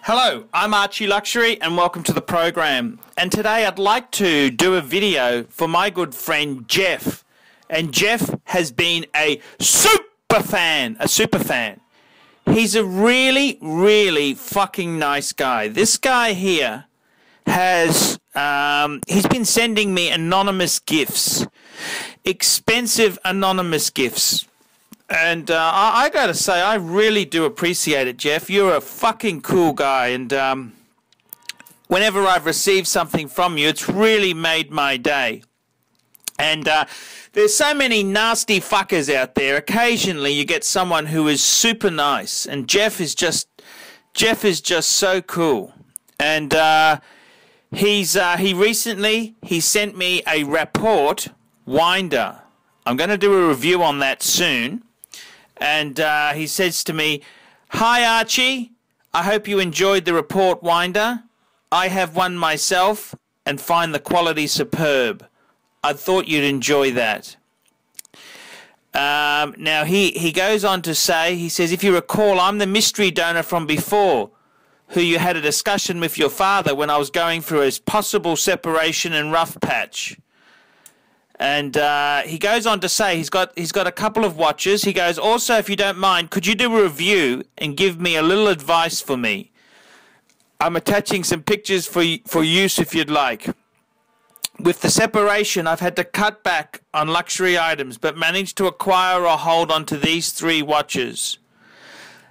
Hello, I'm ArchieLuxury and welcome to the program. And today I'd like to do a video for my good friend Jeff. And Jeff has been a super fan. He's a really fucking nice guy. This guy here has, he's been sending me anonymous gifts. Expensive anonymous gifts. And I gotta say, I really do appreciate it, Jeff. You're a fucking cool guy, and whenever I've received something from you, it's really made my day. And there's so many nasty fuckers out there. Occasionally, you get someone who is super nice, and Jeff is just so cool. And he recently sent me a report winder. I'm going to do a review on that soon. And he says to me, "Hi Archie, I hope you enjoyed the report winder. I have one myself and find the quality superb. I thought you'd enjoy that." Now he goes on to say, he says, "If you recall, I'm the mystery donor from before, who you had a discussion with your father when I was going through his possible separation and rough patch." And he goes on to say he's got a couple of watches. He goes, "Also, if you don't mind, could you do a review and give me a little advice for me? I'm attaching some pictures for use if you'd like. With the separation, I've had to cut back on luxury items, but managed to acquire or hold on to these three watches.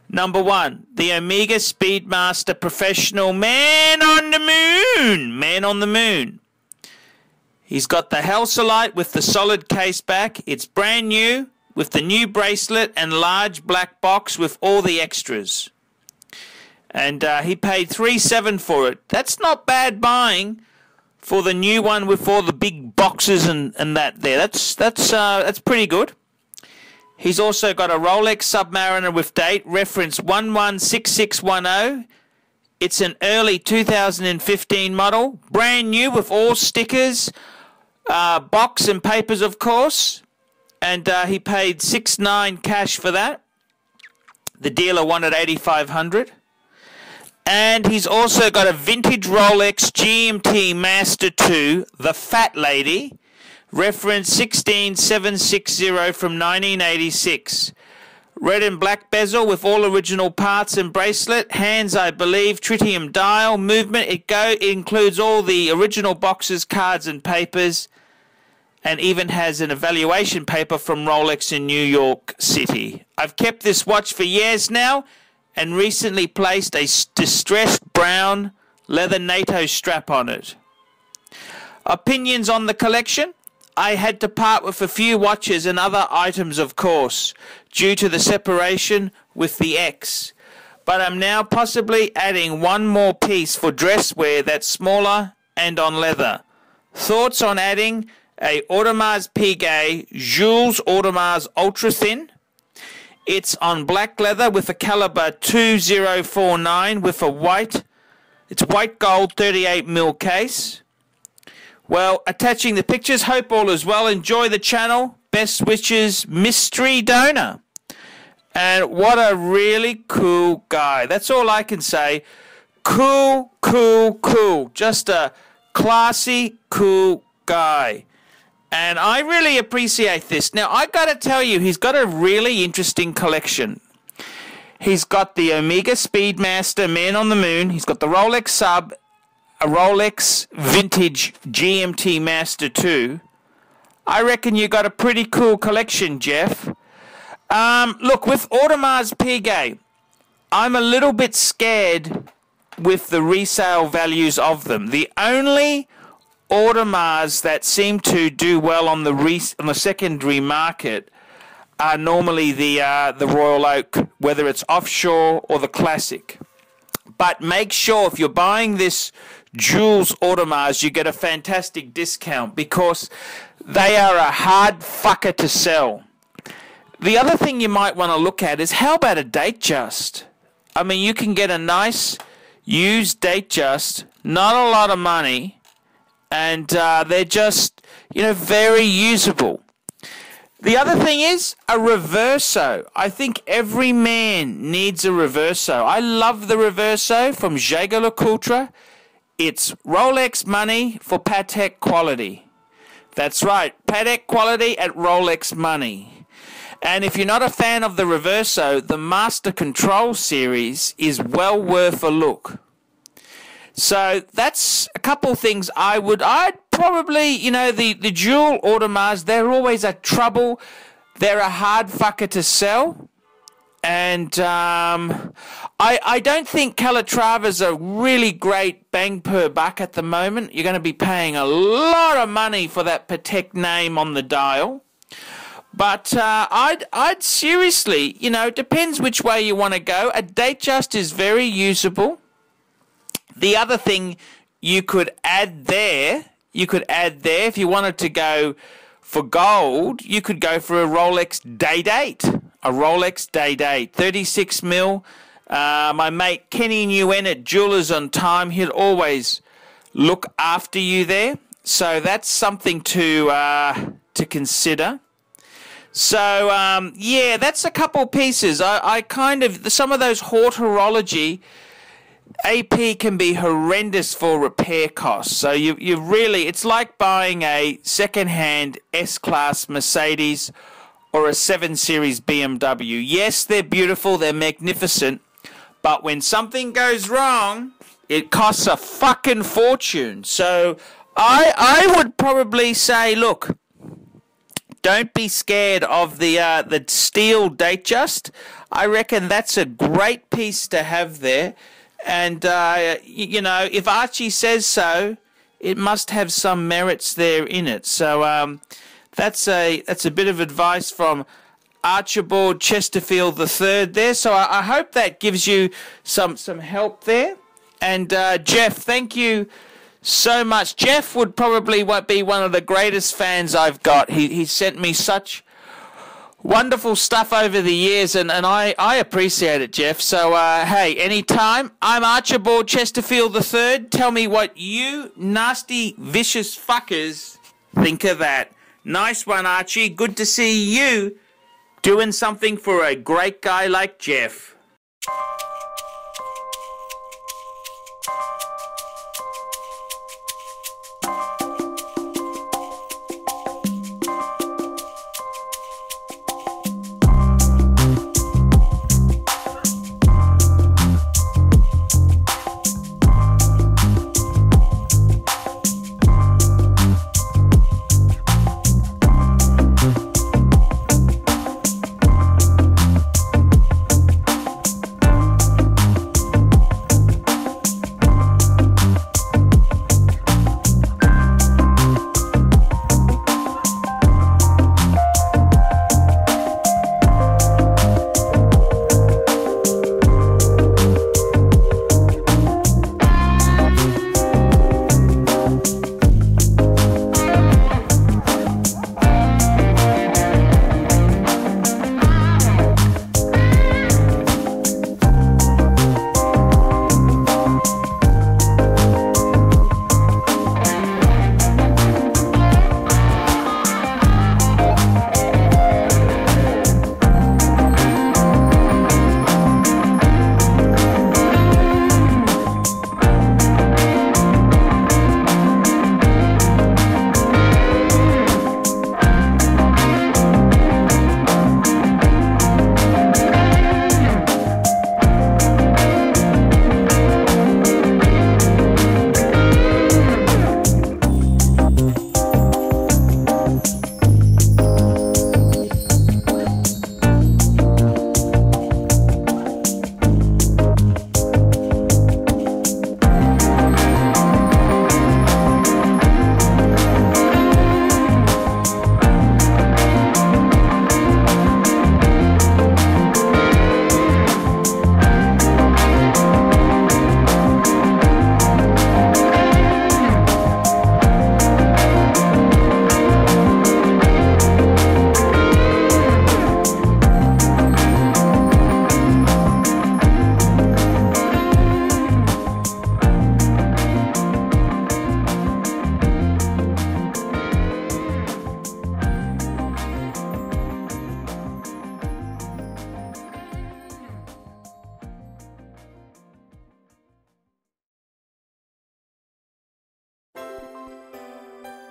Number one, the Omega Speedmaster Professional Man on the Moon. He's got the Halcylite with the solid case back. It's brand new with the new bracelet and large black box with all the extras. And he paid $3,700 for it. That's not bad buying for the new one with all the big boxes and that there. That's pretty good. He's also got a Rolex Submariner with date reference 116610. It's an early 2015 model, brand new with all stickers. Box and papers, of course, and he paid $6,900 cash for that. The dealer wanted $8,500, and he's also got a vintage Rolex GMT Master 2, the Fat Lady, reference 16760 from 1986. Red and black bezel with all original parts and bracelet. Hands, I believe, tritium dial. Movement, it includes all the original boxes, cards and papers, and even has an evaluation paper from Rolex in New York City. I've kept this watch for years now and recently placed a distressed brown leather NATO strap on it. Opinions on the collection? I had to part with a few watches and other items, of course, due to the separation with the ex. But I'm now possibly adding one more piece for dress wear that's smaller and on leather. Thoughts on adding a Audemars Piguet Jules Audemars Ultra Thin. It's on black leather with a caliber 2049 with a white gold 38mm case. Well, attaching the pictures. Hope all is well. Enjoy the channel. Best wishes, Mystery Donor." And what a really cool guy. That's all I can say. Cool. Just a classy, cool guy. And I really appreciate this. Now, I got to tell you, he's got a really interesting collection. He's got the Omega Speedmaster Man on the Moon. He's got the Rolex Sub, a Rolex Vintage GMT Master 2. I reckon you got a pretty cool collection, Jeff. Look, with Audemars Piguet, I'm a little bit scared with the resale values of them. The only Audemars that seem to do well on the secondary market are normally the Royal Oak, whether it's offshore or the classic. But make sure if you're buying this Jules Audemars, you get a fantastic discount because they are a hard fucker to sell. The other thing you might want to look at is how about a Datejust? I mean, you can get a nice used Datejust, not a lot of money, and they're just, very usable. The other thing is a reverso. I think every man needs a reverso. I love the reverso from ArchieLuxury. It's Rolex money for Patek quality. That's right, Patek quality at Rolex money. And if you're not a fan of the reverso, the Master Control series is well worth a look. So that's a couple things I'd probably, you know, the dual Audemars, they're always a trouble. They're a hard fucker to sell. And I don't think Calatravas are really great bang per buck at the moment. You're going to be paying a lot of money for that Patek name on the dial. But I'd seriously, you know, it depends which way you want to go. A Datejust is very usable. The other thing you could add there, if you wanted to go for gold, you could go for a Rolex Day-Date. A Rolex Day-Date, 36 mil. My mate Kenny Nguyen at Jewelers on Time, he'll always look after you there. So that's something to consider. So, yeah, that's a couple pieces. I kind of, some of those horology, AP can be horrendous for repair costs. So you really, it's like buying a second-hand S-Class Mercedes or a 7 Series BMW. Yes, they're beautiful, they're magnificent, but when something goes wrong, it costs a fucking fortune. So I would probably say, look, don't be scared of the steel Datejust. I reckon that's a great piece to have there. And, you know, if Archie says so, it must have some merits there in it. So that's a bit of advice from Archibald Chesterfield III there. So I hope that gives you some help there. And, Jeff, thank you so much. Jeff would probably be one of the greatest fans I've got. He sent me such wonderful stuff over the years, and I appreciate it, Jeff. So, hey, anytime. I'm Archibald Chesterfield III. Tell me what you nasty, vicious fuckers think of that. Nice one, Archie. Good to see you doing something for a great guy like Jeff.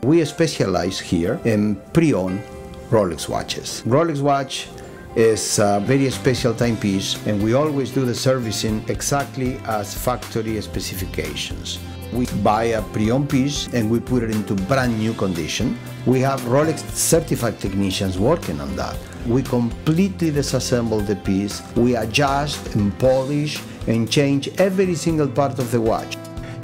We specialize here in pre-owned Rolex watches. Rolex watch is a very special timepiece, and we always do the servicing exactly as factory specifications. We buy a pre-owned piece and we put it into brand new condition. We have Rolex certified technicians working on that. We completely disassemble the piece, we adjust and polish and change every single part of the watch.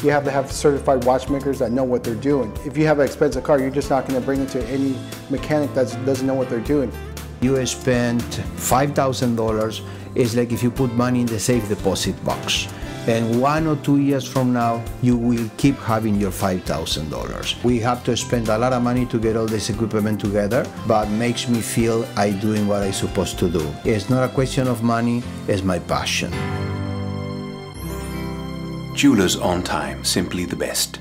You have to have certified watchmakers that know what they're doing. If you have an expensive car, you're just not going to bring it to any mechanic that doesn't know what they're doing. You spend $5,000, it's like if you put money in the safe deposit box. And 1 or 2 years from now, you will keep having your $5,000. We have to spend a lot of money to get all this equipment together, but makes me feel I'm doing what I'm supposed to do. It's not a question of money, it's my passion. Jewelers on time, simply the best.